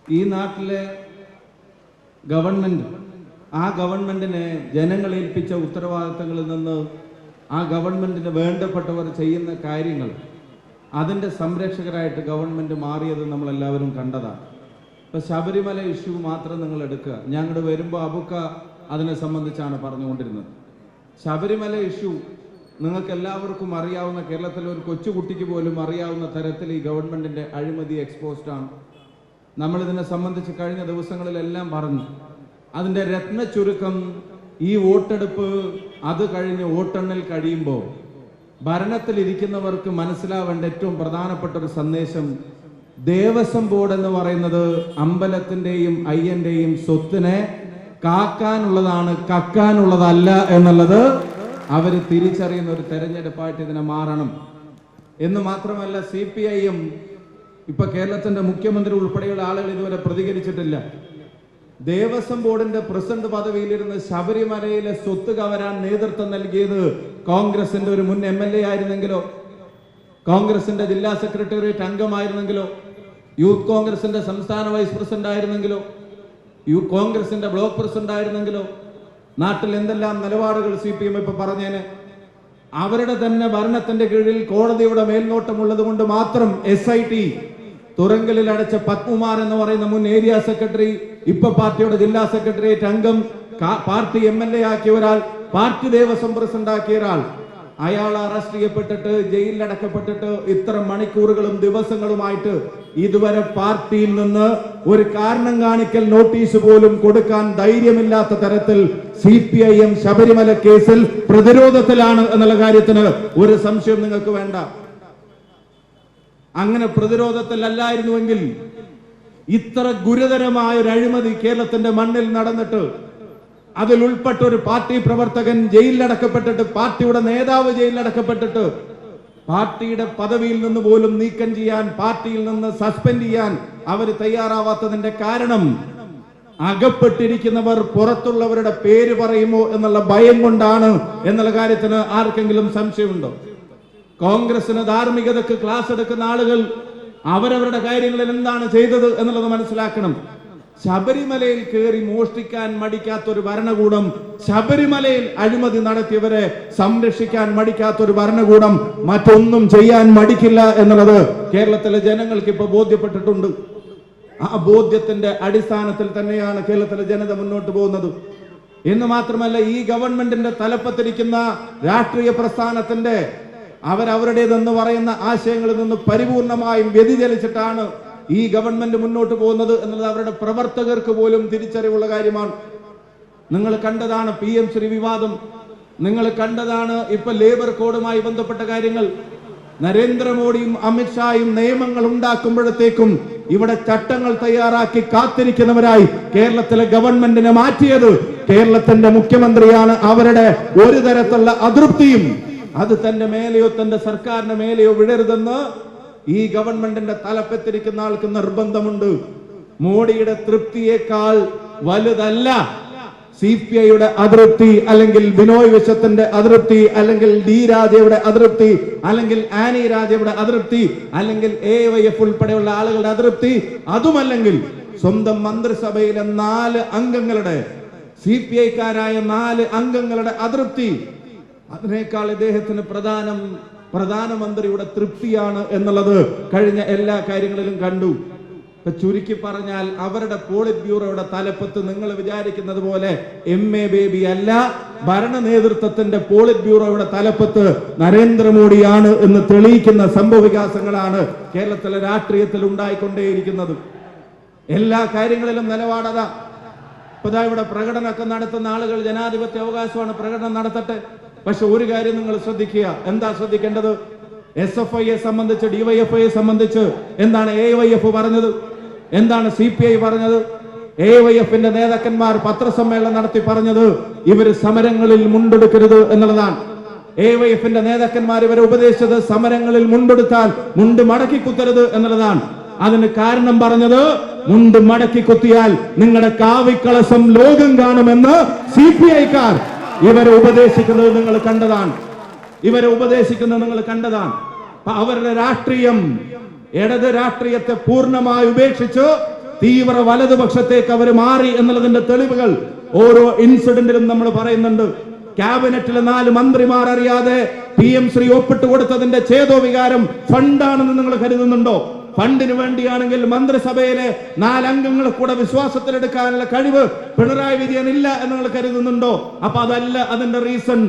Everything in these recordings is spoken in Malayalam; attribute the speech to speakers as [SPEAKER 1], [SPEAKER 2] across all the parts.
[SPEAKER 1] ഈ നാട്ടിലെ ഗവൺമെന്റ് ആ ഗവൺമെന്റിനെ ജനങ്ങൾ ഏൽപ്പിച്ച ഉത്തരവാദിത്തങ്ങളിൽ നിന്ന് ആ ഗവൺമെന്റിന് വേണ്ടപ്പെട്ടവർ ചെയ്യുന്ന കാര്യങ്ങൾ അതിൻ്റെ സംരക്ഷകരായിട്ട് ഗവൺമെന്റ് മാറിയത് നമ്മളെല്ലാവരും കണ്ടതാണ്. ഇപ്പം ശബരിമല ഇഷ്യൂ മാത്രം നിങ്ങൾ എടുക്കുക. ഞങ്ങൾ വരുമ്പോൾ അബുക്ക അതിനെ സംബന്ധിച്ചാണ് പറഞ്ഞുകൊണ്ടിരുന്നത്. ശബരിമല ഇഷ്യൂ നിങ്ങൾക്ക് എല്ലാവർക്കും അറിയാവുന്ന, കേരളത്തിലെ ഒരു കൊച്ചുകുട്ടിക്ക് പോലും അറിയാവുന്ന തരത്തിൽ ഈ ഗവൺമെന്റിന്റെ അഴിമതി എക്സ്പോസ്ഡ് ആണ്. നമ്മളിതിനെ സംബന്ധിച്ച് കഴിഞ്ഞ ദിവസങ്ങളിലെല്ലാം പറഞ്ഞു. അതിൻ്റെ രത്ന ചുരുക്കം, ഈ വോട്ടെടുപ്പ് അത് കഴിഞ്ഞ് വോട്ടെണ്ണൽ കഴിയുമ്പോൾ ഭരണത്തിലിരിക്കുന്നവർക്ക് മനസ്സിലാവേണ്ട ഏറ്റവും പ്രധാനപ്പെട്ട ഒരു സന്ദേശം, ദേവസ്വം ബോർഡ് എന്ന് പറയുന്നത് അമ്പലത്തിന്റെയും അയ്യന്റെയും സ്വത്തിനെ കാക്കാനുള്ളതാണ്, കക്കാനുള്ളതല്ല എന്നുള്ളത് അവർ തിരിച്ചറിയുന്ന ഒരു തെരഞ്ഞെടുപ്പായിട്ട് ഇതിനെ മാറണം എന്ന് മാത്രമല്ല, CPIM ഇപ്പൊ കേരളത്തിന്റെ മുഖ്യമന്ത്രി ഉൾപ്പെടെയുള്ള ആളുകൾ ഇതുവരെ പ്രതികരിച്ചിട്ടില്ല. ദേവസ്വം ബോർഡിന്റെ പ്രസിഡന്റ് പദവിയിലിരുന്ന് ശബരിമലയിലെ സ്വത്ത് കവരാൻ നേതൃത്വം നൽകിയത് കോൺഗ്രസിന്റെ ഒരു മുൻ MLA ആയിരുന്നെങ്കിലോ, കോൺഗ്രസിന്റെ ജില്ലാ സെക്രട്ടേറിയറ്റ് അംഗമായിരുന്നെങ്കിലോ, യൂത്ത് കോൺഗ്രസിന്റെ സംസ്ഥാന വൈസ് പ്രസിഡന്റ് ആയിരുന്നെങ്കിലോ, കോൺഗ്രസിന്റെ ബ്ലോക്ക് പ്രസിഡന്റ് ആയിരുന്നെങ്കിലോ, നാട്ടിൽ എന്തെല്ലാം നിലപാടുകൾ CPM ഇപ്പൊ പറഞ്ഞേന്. അവരുടെ തന്നെ ഭരണത്തിന്റെ കീഴിൽ കോടതിയുടെ മേൽനോട്ടമുള്ളത് കൊണ്ട് മാത്രം SIT തുറങ്കലിൽ അടച്ച പത്മകുമാർ എന്ന് പറയുന്ന മുൻ ഏരിയ സെക്രട്ടറി, ഇപ്പൊ പാർട്ടിയുടെ ജില്ലാ സെക്രട്ടേറിയറ്റ് അംഗം, പാർട്ടി MLA ആക്കിയ ഒരാൾ, പാർട്ടി ദേവസ്വം പ്രസിഡന്റ് ആക്കിയ ഒരാൾ, അയാൾ അറസ്റ്റ് ചെയ്യപ്പെട്ടിട്ട് ജയിലിലടക്കപ്പെട്ടിട്ട് ഇത്ര മണിക്കൂറുകളും ദിവസങ്ങളുമായിട്ട് ഇതുവരെ പാർട്ടിയിൽ നിന്ന് ഒരു കാരണം കാണിക്കൽ നോട്ടീസ് പോലും കൊടുക്കാൻ ധൈര്യമില്ലാത്ത തരത്തിൽ CPIM ശബരിമല കേസിൽ പ്രതിരോധത്തിലാണ് എന്നുള്ള കാര്യത്തിന് ഒരു സംശയം നിങ്ങൾക്ക് വേണ്ട. അങ്ങനെ പ്രതിരോധത്തിലല്ലായിരുന്നുവെങ്കിൽ ഇത്ര ഗുരുതരമായ ഒരു അഴിമതി കേരളത്തിന്റെ മണ്ണിൽ നടന്നിട്ട് അതിൽ ഉൾപ്പെട്ട ഒരു പാർട്ടി പ്രവർത്തകൻ ജയിലിലടക്കപ്പെട്ടിട്ട്, പാർട്ടിയുടെ നേതാവ് ജയിലിലടക്കപ്പെട്ടിട്ട്, പാർട്ടിയുടെ പദവിയിൽ നിന്ന് പോലും നീക്കം ചെയ്യാൻ, പാർട്ടിയിൽ നിന്ന് സസ്പെൻഡ് ചെയ്യാൻ അവർ തയ്യാറാവാത്തതിന്റെ കാരണം അകപ്പെട്ടിരിക്കുന്നവർ പുറത്തുള്ളവരുടെ പേര് പറയുമോ എന്നുള്ള ഭയം കൊണ്ടാണ് എന്നുള്ള കാര്യത്തിന് ആർക്കെങ്കിലും സംശയമുണ്ടോ? കോൺഗ്രസിന് ധാർമ്മികതക്ക് ക്ലാസ് എടുക്കുന്ന ആളുകൾ അവരവരുടെ കാര്യങ്ങളിൽ എന്താണ് ചെയ്തത് എന്നുള്ളത് മനസ്സിലാക്കണം. ശബരിമലയിൽ കയറി മോഷ്ടിക്കാൻ മടിക്കാത്തൊരു ഭരണകൂടം, ശബരിമലയിൽ അഴിമതി നടത്തിയവരെ സംരക്ഷിക്കാൻ മടിക്കാത്തൊരു ഭരണകൂടം മറ്റൊന്നും ചെയ്യാൻ മടിക്കില്ല എന്നുള്ളത് കേരളത്തിലെ ജനങ്ങൾക്ക് ഇപ്പൊ ബോധ്യപ്പെട്ടിട്ടുണ്ട്. ആ ബോധ്യത്തിന്റെ അടിസ്ഥാനത്തിൽ തന്നെയാണ് കേരളത്തിലെ ജനത മുന്നോട്ട് പോകുന്നത് എന്ന് മാത്രമല്ല, ഈ ഗവൺമെന്റിന്റെ തലപ്പത്തിരിക്കുന്ന രാഷ്ട്രീയ പ്രസ്ഥാനത്തിന്റെ അവരവരുടേതെന്ന് പറയുന്ന ആശയങ്ങളിൽ നിന്ന് പരിപൂർണമായും വ്യതിചലിച്ചിട്ടാണ് ഈ ഗവൺമെന്റ് മുന്നോട്ട് പോകുന്നത് എന്നുള്ളത് അവരുടെ പ്രവർത്തകർക്ക് പോലും തിരിച്ചറിവുള്ള കാര്യമാണ്. നിങ്ങൾ കണ്ടതാണ് PM ശ്രീ വിവാദം, നിങ്ങൾ കണ്ടതാണ് ഇപ്പൊ ലേബർ കോഡുമായി ബന്ധപ്പെട്ട കാര്യങ്ങൾ. നരേന്ദ്രമോദിയും അമിത്ഷായും നിയമങ്ങൾ ഉണ്ടാക്കുമ്പോഴത്തേക്കും ഇവിടെ ചട്ടങ്ങൾ തയ്യാറാക്കി കാത്തിരിക്കുന്നവരായി കേരളത്തിലെ ഗവൺമെന്റിനെ മാറ്റിയത് കേരളത്തിന്റെ മുഖ്യമന്ത്രിയാണ്. അവരുടെ ഒരു തരത്തിലുള്ള അതൃപ്തിയും അത് തന്റെ മേലെയോ തന്റെ സർക്കാരിന്റെ മേലെയോ വിടരുതെന്ന് ഈ ഗവൺമെന്റിന്റെ തലപ്പത്തിരിക്കുന്ന ആൾക്ക് നിർബന്ധമുണ്ട്. മോഡിയുടെ തൃപ്തിയേക്കാൾ വലുതല്ല CPIയുടെ അതൃപ്തി, അല്ലെങ്കിൽ ബിനോയ് വിശ്വത്തിന്റെ അതൃപ്തി, അല്ലെങ്കിൽ D രാജയുടെ അതൃപ്തി, അല്ലെങ്കിൽ ആനി രാജയുടെ അതൃപ്തി, അല്ലെങ്കിൽ AYF ഉൾപ്പെടെയുള്ള ആളുകളുടെ അതൃപ്തി, അതുമല്ലെങ്കിൽ സ്വന്തം മന്ത്രിസഭയിലെ 4 അംഗങ്ങളുടെ, CPIക്കാരായ 4 അംഗങ്ങളുടെ അതൃപ്തി, അതിനേക്കാൾ ഇദ്ദേഹത്തിന് പ്രധാനമന്ത്രിയുടെ തൃപ്തിയാണ് എന്നുള്ളത് കഴിഞ്ഞ എല്ലാ കാര്യങ്ങളിലും കണ്ടു. ചുരുക്കി പറഞ്ഞാൽ അവരുടെ പോളിറ്റ് ബ്യൂറോയുടെ തലപ്പത്ത് നിങ്ങൾ വിചാരിക്കുന്നത് പോലെ MA ബേബി അല്ല, ഭരണ നേതൃത്വത്തിന്റെ പോളിറ്റ് ബ്യൂറോയുടെ തലപ്പത്ത് നരേന്ദ്രമോദിയാണ് എന്ന് തെളിയിക്കുന്ന സംഭവവികാസങ്ങളാണ് കേരളത്തിലെ രാഷ്ട്രീയത്തിൽ ഉണ്ടായിക്കൊണ്ടേയിരിക്കുന്നത്. എല്ലാ കാര്യങ്ങളിലും നിലപാടതാ. ഇപ്പതാ ഇവിടെ പ്രകടനമൊക്കെ നടത്തുന്ന ആളുകൾ ജനാധിപത്യ അവകാശമാണ്, പ്രകടനം നടത്തട്ടെ. പക്ഷെ ഒരു കാര്യം നിങ്ങൾ ശ്രദ്ധിക്കുക. എന്താ ശ്രദ്ധിക്കേണ്ടത്? SFIയെ സംബന്ധിച്ച്, DYFIയെ സംബന്ധിച്ച് എന്താണ് AYF പറഞ്ഞത്, എന്താണ് CPI പറഞ്ഞത്? AYFന്റെ നേതാക്കന്മാർ പത്രസമ്മേളനം നടത്തി പറഞ്ഞത് ഇവര് സമരങ്ങളിൽ മുണ്ടെടുക്കരുത് എന്നുള്ളതാണ്. AYFന്റെ നേതാക്കന്മാർ ഇവരെ ഉപദേശിച്ചത് സമരങ്ങളിൽ മുണ്ടെടുത്താൽ മുണ്ട് മടക്കി കുത്തരുത് എന്നുള്ളതാണ്. അതിന് കാരണം പറഞ്ഞത്, മുണ്ട് മടക്കി കുത്തിയാൽ നിങ്ങളുടെ കാവിക്കളസം ലോകം കാണുമെന്ന് CPIക്കാർ ഇവരെ ഉപദേശിക്കുന്നത് നിങ്ങൾ കണ്ടതാണ്. അവരുടെ രാഷ്ട്രീയം ഇടത് രാഷ്ട്രീയത്തെ പൂർണ്ണമായി ഉപേക്ഷിച്ച് തീവ്ര വലതുപക്ഷത്തേക്ക് അവർ മാറി എന്നുള്ളതിന്റെ തെളിവുകൾ ഓരോ ഇൻസിഡന്റിലും നമ്മൾ പറയുന്നുണ്ട്. ക്യാബിനറ്റിലെ 4 മന്ത്രിമാർ അറിയാതെ PM ശ്രീ ഒപ്പിട്ട് കൊടുത്തതിന്റെ ചേതോവികാരം ഫണ്ടാണെന്ന് നിങ്ങൾ കരുതുന്നുണ്ടോ? ഫണ്ടിന് വേണ്ടിയാണെങ്കിൽ മന്ത്രിസഭയിലെ 4 അംഗങ്ങളെ കൂടെ വിശ്വാസത്തിലെടുക്കാനുള്ള കഴിവ് പിണറായി വിജയൻ ഇല്ല എന്ന് നിങ്ങൾ കരുതുന്നുണ്ടോ? അപ്പൊ അതല്ല അതിന്റെ റീസൺ.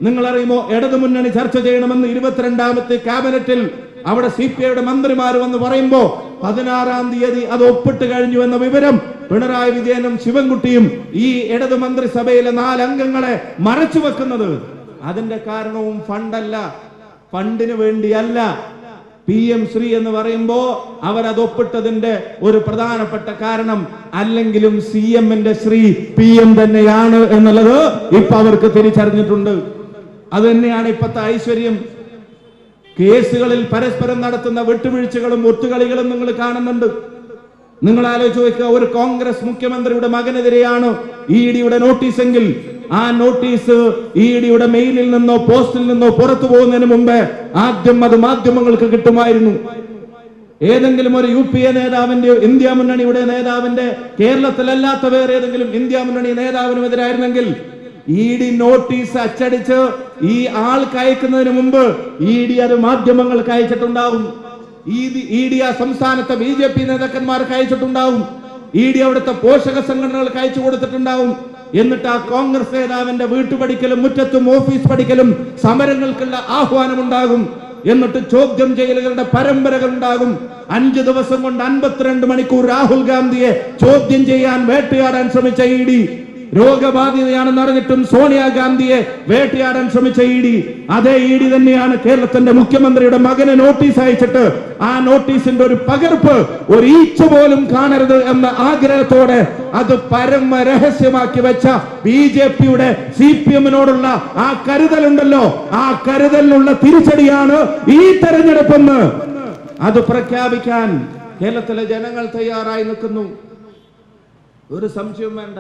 [SPEAKER 1] നിങ്ങൾ അറിയുമോ, ഇടതുമുന്നണി ചർച്ച ചെയ്യണമെന്ന് 22ാമത്തെ ക്യാബിനറ്റിൽ അവിടെ CPIയുടെ മന്ത്രിമാർ വന്ന് പറയുമ്പോ 16-ാം തീയതി അത് ഒപ്പിട്ട് കഴിഞ്ഞു എന്ന വിവരം പിണറായി വിജയനും ശിവൻകുട്ടിയും ഈ ഇടതു മന്ത്രിസഭയിലെ 4 അംഗങ്ങളെ മറച്ചു വെക്കുന്നത്. അതിന്റെ കാരണവും ഫണ്ടല്ല, ഫണ്ടിന് വേണ്ടിയല്ല. PM ശ്രീ എന്ന് പറയുമ്പോ അവരത് ഒപ്പിട്ടതിന്റെ ഒരു പ്രധാനപ്പെട്ട കാരണം അല്ലെങ്കിലും CMന്റെ ശ്രീ PM തന്നെയാണ് എന്നുള്ളത് ഇപ്പൊ അവർക്ക് തിരിച്ചറിഞ്ഞിട്ടുണ്ട്. അത് തന്നെയാണ് ഇപ്പത്തെ ഐശ്വര്യം. കേസുകളിൽ പരസ്പരം നടത്തുന്ന വിട്ടുവീഴ്ചകളും ഒത്തുകളികളും നിങ്ങൾ കാണുന്നുണ്ട്. നിങ്ങൾ ആലോചിച്ച് നോക്കുക, ഒരു കോൺഗ്രസ് മുഖ്യമന്ത്രിയുടെ മകനെതിരെയാണ് EDയുടെ നോട്ടീസെങ്കിൽ ആ നോട്ടീസ് EDയുടെ മെയിലിൽ നിന്നോ പോസ്റ്റിൽ നിന്നോ പുറത്തു പോകുന്നതിന് മുമ്പേ ആദ്യം അത് മാധ്യമങ്ങൾക്ക് കിട്ടുമായിരുന്നു. ഏതെങ്കിലും ഒരു UPA നേതാവിന്റെ, ഇന്ത്യ മുന്നണിയുടെ നേതാവിന്റെ, കേരളത്തിലല്ലാത്ത വേറെ ഏതെങ്കിലും ഇന്ത്യ മുന്നണി നേതാവിനുമെതിരായിരുന്നെങ്കിൽ ED നോട്ടീസ് അച്ചടിച്ച് ഈ ആൾക്ക് അയക്കുന്നതിന് മുമ്പ് ED അത് മാധ്യമങ്ങൾക്ക് അയച്ചിട്ടുണ്ടാവും. ED ആ സംസ്ഥാനത്തെ BJP നേതാക്കന്മാർക്ക് അയച്ചിട്ടുണ്ടാവും. ED അവിടുത്തെ പോഷക സംഘടനകൾക്ക് അയച്ചു കൊടുത്തിട്ടുണ്ടാവും. എന്നിട്ട് ആ കോൺഗ്രസ് നേതാവിന്റെ വീട്ടുപടിക്കലും മുറ്റത്തും ഓഫീസ് പഠിക്കലും സമരങ്ങൾക്കുള്ള ആഹ്വാനം ഉണ്ടാകും. എന്നിട്ട് ചോദ്യം ചെയ്യലുകളുടെ പരമ്പരകൾ ഉണ്ടാകും. 5 ദിവസം കൊണ്ട് 52 മണിക്കൂർ രാഹുൽ ഗാന്ധിയെ ചോദ്യം ചെയ്യാൻ, വേട്ടയാടാൻ ശ്രമിച്ച ED, രോഗബാധിതയാണെന്ന് അറിഞ്ഞിട്ടും സോണിയാഗാന്ധിയെ വേട്ടയാടാൻ ശ്രമിച്ച ED, അതേ ED തന്നെയാണ് കേരളത്തിന്റെ മുഖ്യമന്ത്രിയുടെ മകന് നോട്ടീസ് അയച്ചിട്ട് ആ നോട്ടീസിന്റെ ഒരു പകർപ്പ് ഒരു ഈച്ച പോലും കാണരുത് എന്ന ആഗ്രഹത്തോടെ അത് പരമ രഹസ്യമാക്കി വെച്ച BJPയുടെ CPMനോടുള്ള ആ കരുതലുണ്ടല്ലോ, ആ കരുതലിനുള്ള തിരിച്ചടിയാണ് ഈ തെരഞ്ഞെടുപ്പെന്ന് അത് പ്രഖ്യാപിക്കാൻ കേരളത്തിലെ ജനങ്ങൾ തയ്യാറായി നിൽക്കുന്നു. ഒരു സംശയവും വേണ്ട.